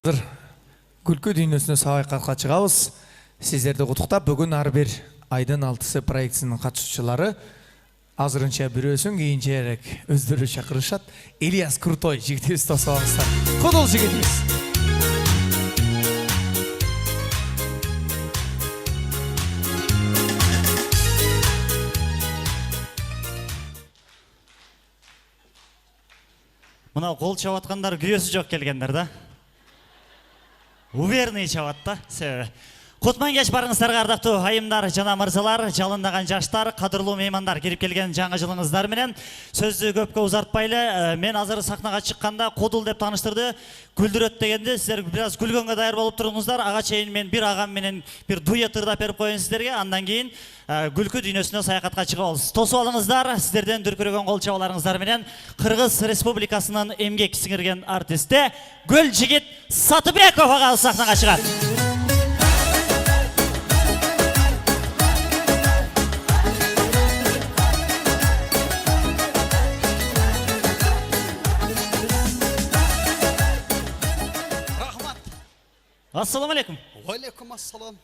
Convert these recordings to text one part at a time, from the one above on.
Күлкі дүйнөсүнө саякатка чыгабыз. Сиздерди куттуктап, бүгүн ар бир айдын 6-сы проектисинин катышуучулары азырынча бирөөсүн кийинчерээк өздөрү чакырышат. Ильяс Крутой жигитибиз тосуп алыңыздар. Кудул жигитибиз. Мына кол чабып аткандар күйөөсү жок келгендер да. Уверный чабат да. Кутман кеч барыңыздар ардактуу айымдар жана мырзалар, жалындаган жаштар, кадырлуу меймандар, кирип келген жаңы жылыңыздар менен. Сөздү көпкө узартпайлы, мен азыр сахнага чыкканда Кодул деп тааныштырды. Күлдүрөт дегенде сиздер бир аз күлгөнгө даяр болуп туруңуздар. Ага чейин мен бир агам менен бир дуэт ырдап берип коеюн сиздерге. Андан кийин күлкү дүйнөсүнө саякатка чыгабыз. Тосуп алыңыздар, сиздерден дүркүрөгөн кол чабаларыңыздар менен Кыргыз Республикасынын эмгек сиңирген артисти Гүл жигит Сатыбеков ага сахнага чыгат. Ассаламу алейкум. Алейкум ассалам.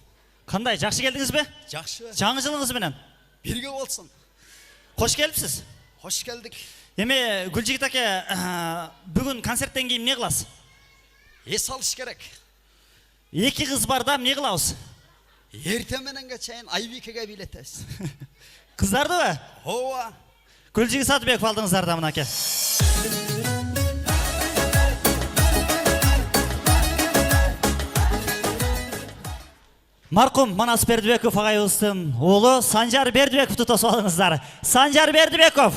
Кандай, жакшы келдиңиз бе? Жакшы. Жаңы жылыңыз менен. Бирге болсын. Кош келипсиз. Хош келдик. Эми Гүлжигит аке, бүгүн концерттен кийин эмне кыласыз? Эс алыш керек. Эки кыз бар да, эмне кылабыз? Эртең мененге чейин Айбикеге бийлетебиз. Кыздардыбы? Ооба. Гүлжигит Сатыбеков алдыңыздар да мынакей. Маркум Манас Бердибеков агайыбыздын уулу Санжар Бердибековду тосуп алыңыздар. Санжар Бердибеков.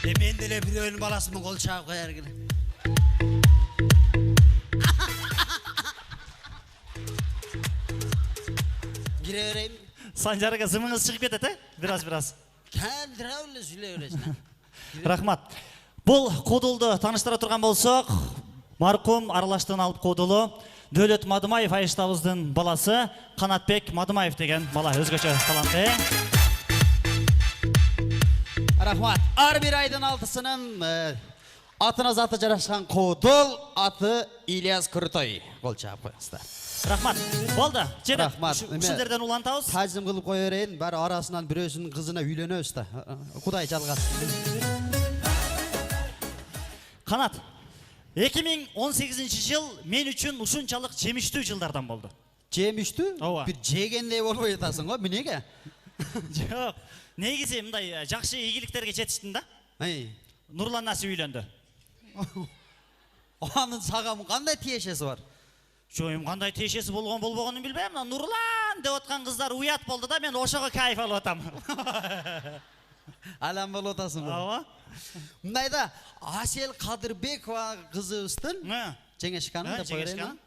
Мен деле бирөөнүн баласымын, кол чаап кояр эле. Кире берейин. Санжар ака зымыңыз чыгып кетет, бираз. Кандыра эле сүйлөй бересиң. Рахмат. Бул Кодулду тааныштыра турган болсок, маркум аралаштыгын алып Кодулу Дөөлөт Мадымаев айыштабыздын баласы Канатбек Мадымаев деген бала өзгөчө талантты. Рахмат. Ар бир айдын 6-сынын атына заты жарашкан Кодул, аты Ильяс Крутой. Кол чаап коюңуздар. Рахмат. Болду. Рахмат. Ушулерден улантабыз. Тажым кылып кое берейин. Баары арасынан бирөөсүнүн кызына үйлөнөбүз да. Кудай жалгасын. Канат. 2018 жыл мен үчүн ушунчалык жемиштүү жылдардан болду. Жемиштүү? Ооба. Бир жегендей болбой атасың го, эмнеге? Жок. Негизи мындай жакшы ийгиликтерге жетиштим да. Нурлан Насип үйлөндү. Анын сага кандай тиешеси бар? Жоюм кандай тиешеси болбогонун билбейм. Нурлан деп аткан кыздар уят болду да, мен ошого кайф алып атам. Алам болуп атасың го. Ооба. Мындайда Асел Кадырбекова кызыбыздын жеңешканы деп коерейин.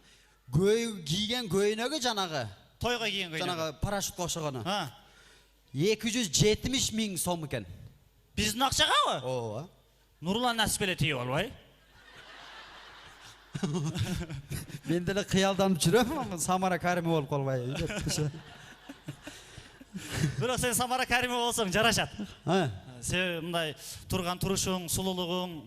Көй кийген көйнөгү жанагы. Тойго кийген көйнөгү. Жанагы парашютка окшогону. 270 000 сом экен. Биздин акчагабы? Ооба. Нурлан Насип эле тийип албай. Мен деле кыялданып жүрөм, Самара Каримова болуп калбай. Бирок сен Самара Каримова болсоң жарашат. Сен мындай турган турушуң, сулуулугуң,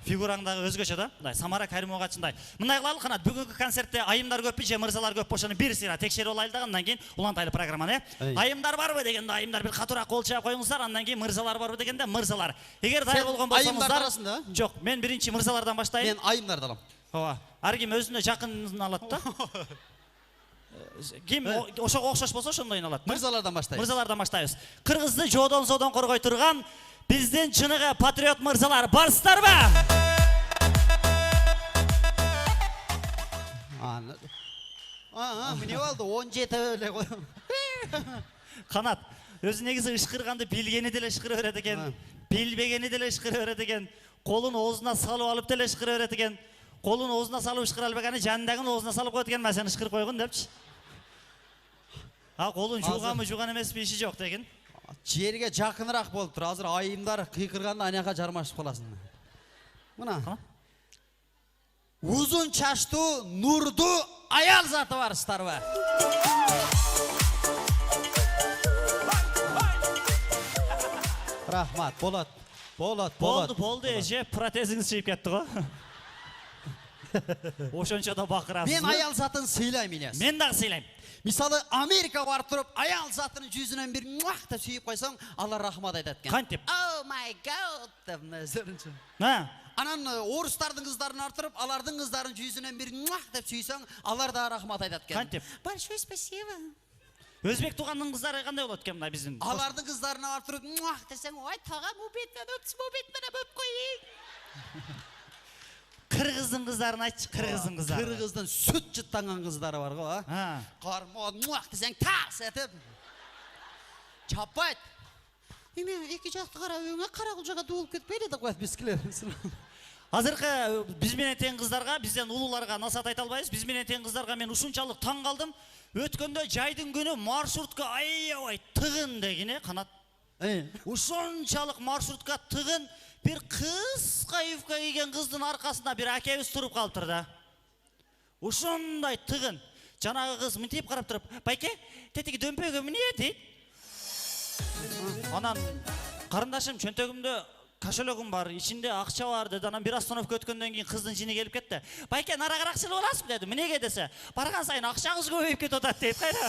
фигураң дагы өзгөчө да. Мындай Самара Каримовага чындай. Мындай кылалы Канат, бүгүнкү концертте айымдар көппү же мырзалар көп ошону бир сыйра текшерип алайлы да, андан кийин улантайлы программаны. Айымдар барбы дегенде айымдар бир катуураак кол чаап коюңуздар, андан кийин мырзалар барбы дегенде мырзалар. Эгер дайыр болгон болсоңуздар, жок, мен биринчи мырзалардан баштайын. Мен айымдарды алам. Ооба. Ар ким өзүнө жакынын алат да. Ким ошого окшош болсо ошондойун алат. Мырзалардан баштайбыз. Мырзалардан баштайбыз. Кыргызды жоодон соодон коргой турган биздин чыныгы патриот мырзалар барсыздарбы? Эмне болду? 17 эле кой. Канат, өзү негизи ышкырганды билгени деле ышкыра берет экен. Билбегени деле ышкыра берет экен. Колун оозуна салып алып деле ышкыра берет экен. Колун оозуна салып ышкыра албаганы жандагын оозуна салып коет экен, сен ышкырып койгун депчи. Колун жууганбы, жууган эмеспи, иши жок деген. Жерге жакыныраак болуп тур. Азыр айымдар кыйкырганда аняка жармашып каласың. Мына. Узун чачтуу, нурдуу аял заты барсыздарбы? Рахмат, болот. Болды, эже, протезіңіз шейіп кетті ғой. Ошончо да бақырасыз. Мен аял затын сыйлаймын, Ильяс. Мен дағы сыйлаймын. Мисалы, Америкаға барып тұрып, аял затының жүзінен бір муақ деп сүйіп қойсаң, алла рахмат айтады екен. Қантеп? Oh my god деп сөзінше. Анан орыстардың қыздарын артырып, алардың қыздарын жүзінен бір муақ деп сүйсең, алар да рахмат айтады екен. Қантеп? Большое спасибо. Өзбек туғанның қыздары қандай болады екен мына біздің? Алардың қыздарына артырып, муақ десең, ой, тағам өбетмен өп қойын. Қырғыздың қыздарын айтшы, қырғыздың қыздары. Қырғыздың сүт жыттанған қыздары бар ғой, а? Қармон, муақ десең, тарс етіп. Чаппайды. Мен екі жақты қара өңе қарақұлжаға дуылып кетпейді еді қойды бескілер. Азырқы бізбенен тең қыздарға, бізден ұлыларға насат айта албайыз. Бізбенен тең қыздарға мен ушунчалық таң қалдым. Өткенде жайдың күні маршрутқа аябай тығын дегене қанат. Ушунчалық маршрутқа тығын bir қысқа юбка киген қыздың арқасында бір әкебіз тұрып қалыптыр да. Ушундай тығын. Жанағы қыз мынтип қарап тұрып, байке, тетігі дөмпеге міне дейді. Анан қарындашым чөнтөгімде кошелегім бар, ішінде ақша бар деді. Анан бір остановка өткенден кейін қыздың жini келіп кетті. Байке, нарағырақ сілі оласың деді. Мінеге десе, барған сайын ақшаңыз көбейіп кетіп отады дейді. Қайда?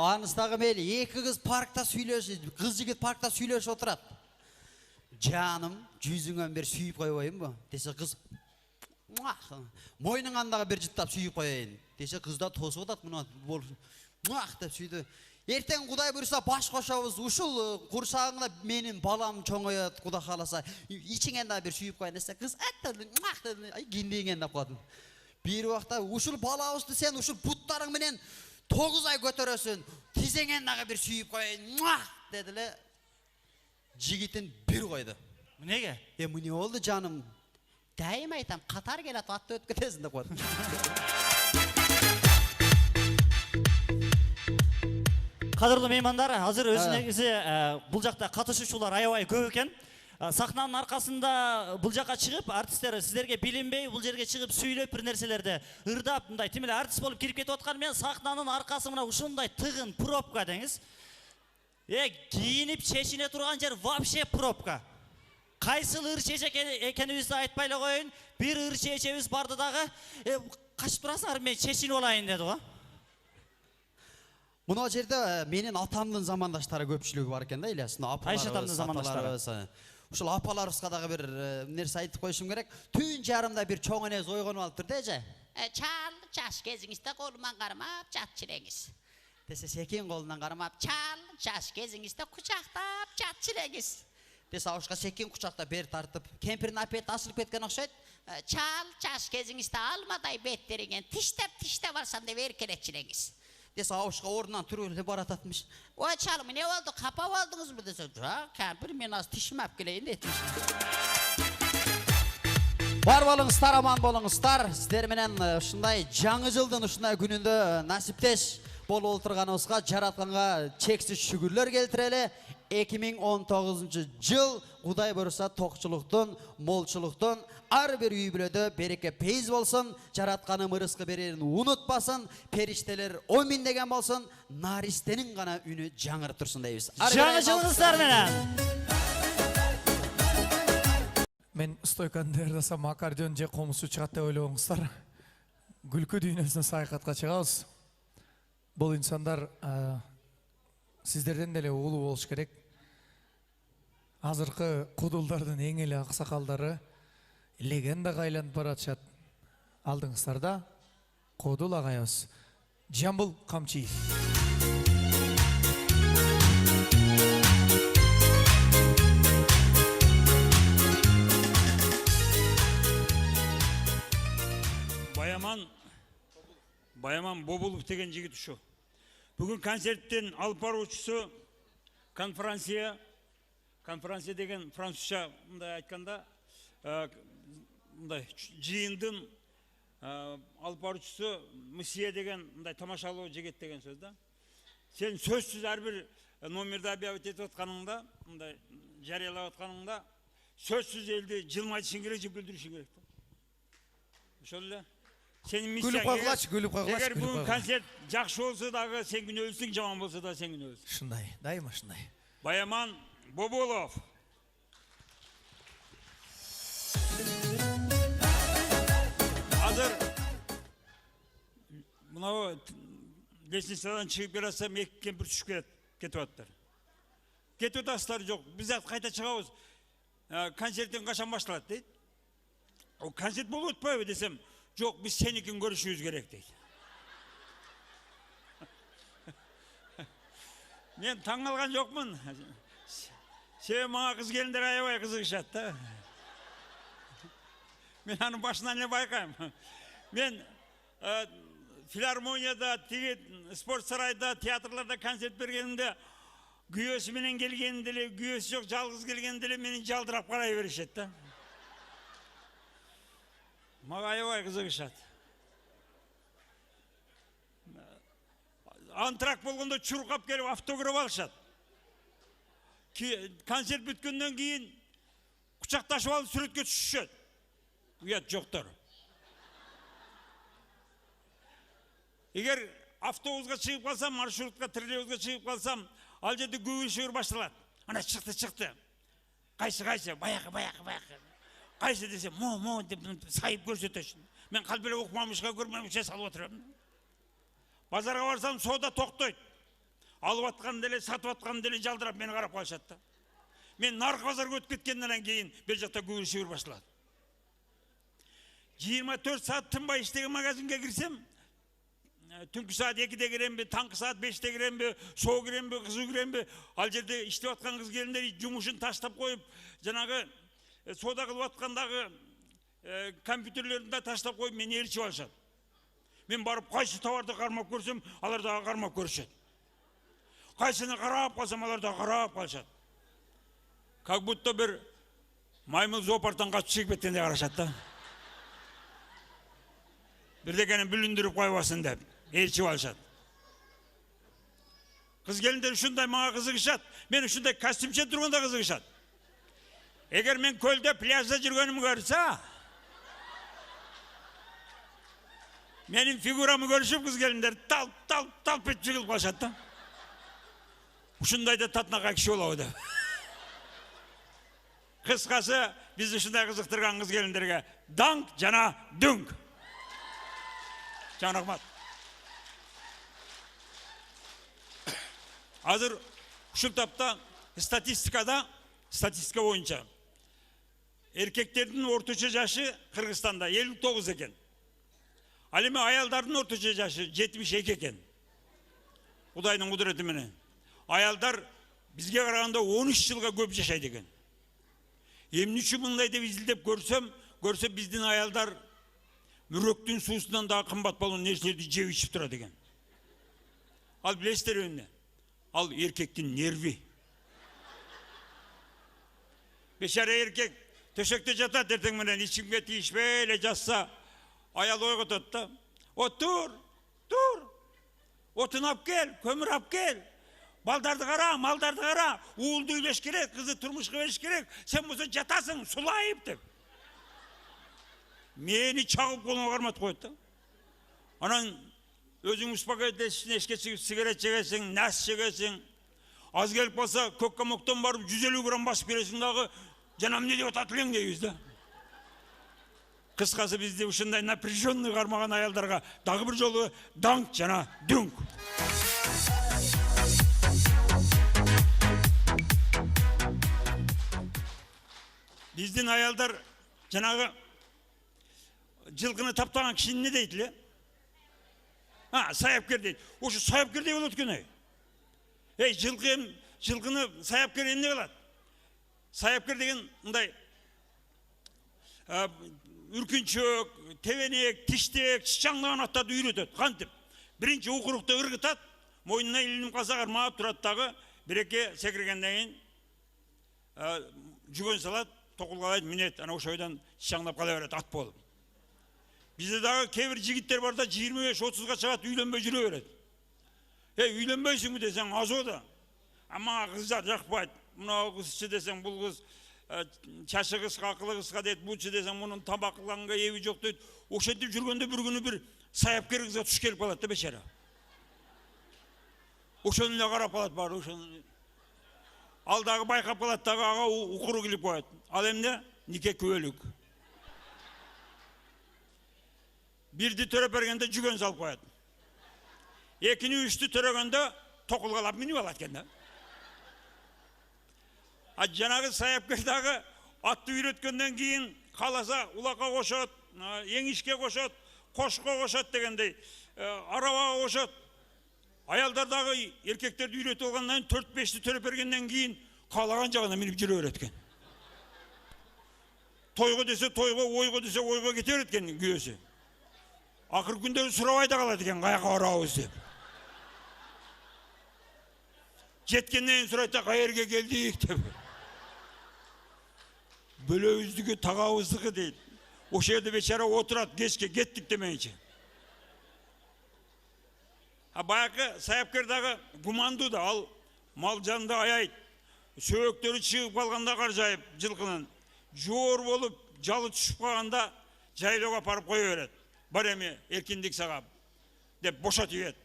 Аныстағы мейлі, екі қыз паркта сөйлеші, қыз жігіт паркта сөйлеші отырады. Жаным, жүзіңен бір сүйіп қойып ба? Десе қыз, мойның андағы бір жыттап сүйіп қойайын. Десе қызда тосып отады, мұнат деп сүйді. Ертең Құдай бұйырса баш қошауыз, ұшыл құрсағыңда менің балам чоңайады, Құда қаласа. Ичіңен бір сүйіп қойын десе, қыз гендеген деп қойдым. Bir уақытта ұшыл балауызды сен ұшыл бұттарың менен 9 ай көтересін, тезеңен дағы бір сүйіп қойын, деділі. Жігітін бір қойды. Неге? Мұне олды жаным? Дәйім айтам, қатар келет атты өткетесін деп қойды. Қадірлі меймандар, азыр өзінегізі бұл жақта қатышушылар аябай көп екен. Сахнаның арқасында бұл жаққа шығып, артистер сіздерге білінбей, бұл жерге шығып сөйлеп бір нәрселерді ырдап, мындай темелі артист болып келіп кетіп отқанымен, сахнаның арқасы мына ушундай тығын пробка деңіз. Киініп шешіне тұрған жер вообще пробка. Қайсыл ыр шешек екенімізді айтпайлы қойын, бір ыр шешеміз барды дағы, қашып тұрасыңар мен шешін олайын деді ғой. Мұна жерде менің атамның замандаштары көпшілігі бар екен да, Ильяс. Айша атамның замандаштары. Ушыл апаларысқа дағы бір нәрсе айтып қойшым керек. Түн жарымда бір чоңынез ойғанып алып тұрды әже. Чал, жаш кезіңізді қолынан қармап, жат жүреңіз. Десе секен қолынан қармап, чал, жаш кезіңізді құшақтап, жат жүреңіз. Десе ауышқа секен құшақта бер тартып, кемпірін апет асылып кеткен ұқсайды. Чал, жаш кезіңізді алмадай беттеріңен тіштеп алсам деп еркелет жүреңіз. Десе ауышқа орнынан түрілі барататымыш. Ой, чалым, не oldu? Қапа болдыңыз бұл десе, жоқ, кәмпір, мен аз тішім әп келейін детіміш. Бар болыңыздар, аман болыңыздар. Сіздер менен ұшындай жаңы жылдың ұшындай күнінде насиптеш бол отырғаныңызға, жаратқанға чексіз шүгірлер келтірелі. 2019 жыл Құдай бұрыса тоқшылықтың, молшылықтың, ар бір үй біледі береке пейіз болсын, жаратқаны мырысқы берерін ұнытпасын, періштелер 10.000 деген болсын, наристенің ғана үні жаңыр тұрсын дейбіз. Жаңы жылыңыздар менен. Мен стойканы дәрдасам аккордеон же қомысы шығатты ойлауыңыздар. Күлкі дүйнесіне сайқатқа шығауыз. Бұл инсандар сіздерден деле улуу болуш керек. Азыркы кудулдардын эң эле аксакалдары легендаға айланып баратышат. Алдыңыздарда Кудул агайыбыз Жамбыл Камчиев. Баяман Бобулов деген жігіт ұшы. Бүгін концерттен алып барушысы конференция деген французша айтқанда жиындың алып барушысы Мсия деген тамашалау жігіт деген сөз да. Сен сөзсіз әрбір номерді объявить етіп отқаныңда, жариялап отқаныңда сөзсіз елді жылмайтышың керек, жіп күлдірішің керек. Ошол эле. Senin Күліп қағылашы, күліп қағылашы, Егер күліп бүгін қағылашы. концерт жақсы болса дағы сен күнөөлсүң, жаман болса да сен күнөөлсүң. Шындай, дайыма шындай. Баяман Боболов. Азыр мынау лестницадан шығып келатсам екі кемпір түшіп кетіп аттар. Кетіп атасыздар жоқ. Біз қайта шығабыз. Концерттен қашан башталады дейді. О, концерт болып өтпейбі десем, жоқ, біз сенікен көрішуіміз керек дейді. Мен таң алған жоқпын. Себебі маңа қыз келіндер аябай қызығышады да. Мен аның башынан не байқаймын. Мен филармонияда, спорт сарайда, театрларда концерт бергенімде күйесіменен келгенімде, күйесі жоқ жалғыз келгенімде мені жалдырап қарай берешеді да. Маға аябай қызығышады. Антрак болғанда чурқап келіп автограф алышады. Концерт бүткеннен кейін құшақташып алып суретке түсішеді. Ұят жоқтар. Егер автобусқа шығып қалсам, маршрутқа, троллейбусқа шығып қалсам, ал жерде көңіл башталады. Ана шықты. Қайсы, баяқы. Қайсы десе, мо деп сайып көрсетесің. Мен қалбеле оқымамышқа көрмеміше салып отырамын. Базарға барсам, сода тоқтайды. Алып атқан деле, сатып атқан деле жалдырап мені қарап қалышады. Мен нарық базарға өтіп кеткеннен кейін бел жақта көңіл башталады. 24 саат тынбай іштеген магазинге кірсем, түнгі саат 2-де кірем бе, таңғы саат 5-де кірем бе, соу кірем бе, қызу кірем бе, ал жерде іштеп атқан қыз келіндер жұмышын таштап қойып, жаңағы сода қылып атқандағы компьютерлерін таштап қойып, мені елшіп алышады. Мен барып қайсы товарды қармап көрсем, алар дағы қармап көрішеді. Қайсыны қарап қалсам, алар дағы қарап қалышады. Как будто бір маймыл зоопарктан қашып шығып кеткенде қарашады да. Бірдекені бүліндіріп қойбасын деп, елшіп алышады. Қыз келіндер үшіндай маға қызығышады. Мен үшіндай костюмше тұрғанда қызығышады. Егер мен көлде пляжда жүргенім көрсе, менің фигурамы көрішіп қыз келіндер талп етіп жығылып қалышады да. Үшіндайда татнаға кіші олауы да. Қысқасы, біз үшіндай қызықтырған қыз келіндерге данг жана дүнг. Жаңа рахмат. Азыр ұшыл тапта статистика бойынша еркектердің орташа жашы Қырғызстанда 59 екен. Ал эми аялдардың орташа жашы 72 екен. Құдайдың құдіреті менен. Аялдар бізге қарағанда 13 жылға көп жашайды екен. Емін үшін мұндай деп изілдеп көрсем біздің аялдар мүректің суысынан дағы қымбат болған нәрселерді жеп ішіп тұрады екен. Ал білесіздер өне, ал еркектің нерви. Бешара еркек төшекте жатады ертең менен, ешкімге тиішпейле жатса, аял ойғытады да. Тур, отын ап кел, көмір ап кел. Балдарды қара, малдарды қара, уылды үйлеш керек, қызы тұрмышқа беріш керек. Сен болса жатасың, сұлайып деп. Мені чағып қолыма қармат қойды да. Анан өзің успокойтесің, ешке шығып сигарет жегесің, нәрс жегесің. Аз келіп қалса, көккамоқтан барып 150 грамм басып бересің дағы, жанам не деп ататылың дейіз да. Қысқасы бізде ұшындай напряженный қармаған аялдарға дағы бір жолы данг жана дүнг. Біздің аялдар жаңағы жылқыны таптаған кішіні не дейді? Саяпкер дейді. Ошы саяпкер деп болады екен. Жылқыны саяпкер не болады? Саяпкер деген мындай үркіншек, тевенек, тиштек, шаңдаған аттарды үйретеді. Қантып. Бірінші ұқырықты ұрғытады, мойнына илініп қалса қармап тұраттағы бір-екі секіргенден жүген салады, тоқылғалайды, мінет, ана ұшайдан шаңдап қала береді, ат болып. Бізде дағы кейбір жігіттер бар да 25-30-ға шығады, үйленбей жүре береді. Үйленбейсің бі десең, аз о да. Ама қыздар жақпайды. Мынау қыз іші десең, бұл қыз чашы кыска, акылы кыска дейт, бучу десең мунун тамаклаганга эби жок дейт. Ошентип жүргөндө бір күнү бір саяпкер кызга туш келип калат да бечара. Ошону эле карап калат баары, ошону. Алдагы байкап калат дагы ага укуру келип коет. Ал эмне? Нике күбөлүк. Бирди төрөп бергенде жүгөн салып коет. Экини, үчтү төрөгөндө токулгалап минип алат экен да. А жанагы саяпкер дагы атты үйрөткөндөн кийин каласа улакка кошот, эңишке кошот, кошко кошот дегендей, арабага кошот. Аялдар дагы эркектерди үйрөтүп алгандан 4-5ти төрөп бергенден кийин каалаган жагына минип жүрө берет экен. Тойго десе тойго, ойго десе ойго кете берет экен күйөөсү. Акыр күндө сурабай да калат экен, каяка барабыз деп. Жеткенден сурайт да каерге келдик деп. Бөлөбүздүкү тагабыздыкы дейт. Ошол жерде бечара отурат, кечке кеттик демейчи. А баягы саяпкер дагы гумандуу да, ал мал жанды аяйт. Сөөктөрү чыгып калганда каржайып жылкынын, жоор болуп, жалы түшүп калганда жайлоого апарып кое берет. Бар эми эркиндик сага деп бошотуп ийет.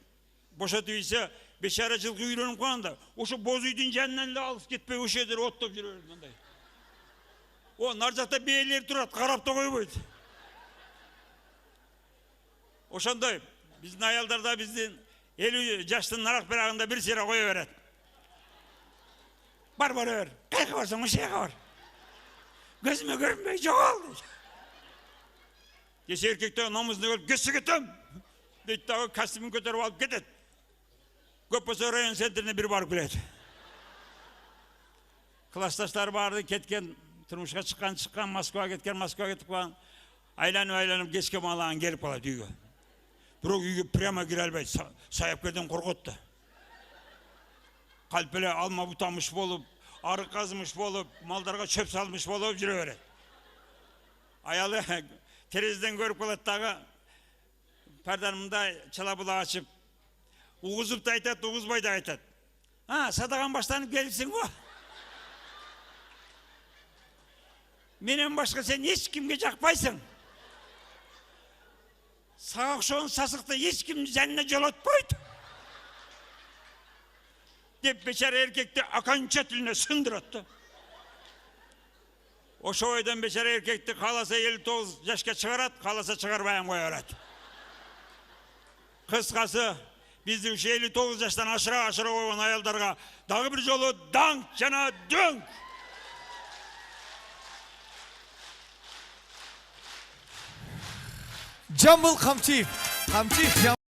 Бошотуп ийсе бечара жылкы үйрөнүп калганда, ошо боз үйдүн жанынан эле алып кетпей ошол жерде оттоп жүрө берет мындай. О, нар жакта бээлер турат, карап да койбойт. Ошондой биздин аялдар да биздин 50 жаштын нарак берагында бир сыйра кое берет. Бар бер. Кайка барсаң ошол жака бар. Көзүмө көрүнбөй жогол. Десе эркектер намызды көрүп, "Көсү кетем." Дейт дагы костюмун көтөрүп алып кетет. Көп болсо район центрине бир барып келет. Классташтар барды кеткен, турмушка чыккан, Москвага кеткен, Москвага кетип калган. Айланып кечке малаган келип калат үйгө. Бирок үйгө прямо кире албайт, саяпкерден коркот да. Калп эле алма бутамыш болуп, арык казымыш болуп, малдарга чөп салмыш болуп жүрө берет. Аялы терезеден көрүп калат дагы, перданы мындай чала була ачып, угузуп да айтат, угузбай да айтат. Садаган баштанып келипсиң го. Менен башка сен эч кимге жакпайсың. Сага окшогон сасыкты эч ким жанына жолотпойт. Деп бечара эркекти окончательно сындырат да. Ошо ойдон бечара эркекти кааласа 59 жашка чыгарат, кааласа чыгарбай кое берет. Кыскасы, бизди ушу 59 жаштан ашыра койгон аялдарга дагы бир жолу даңк жана дөңк. Жамбыл Камчиев.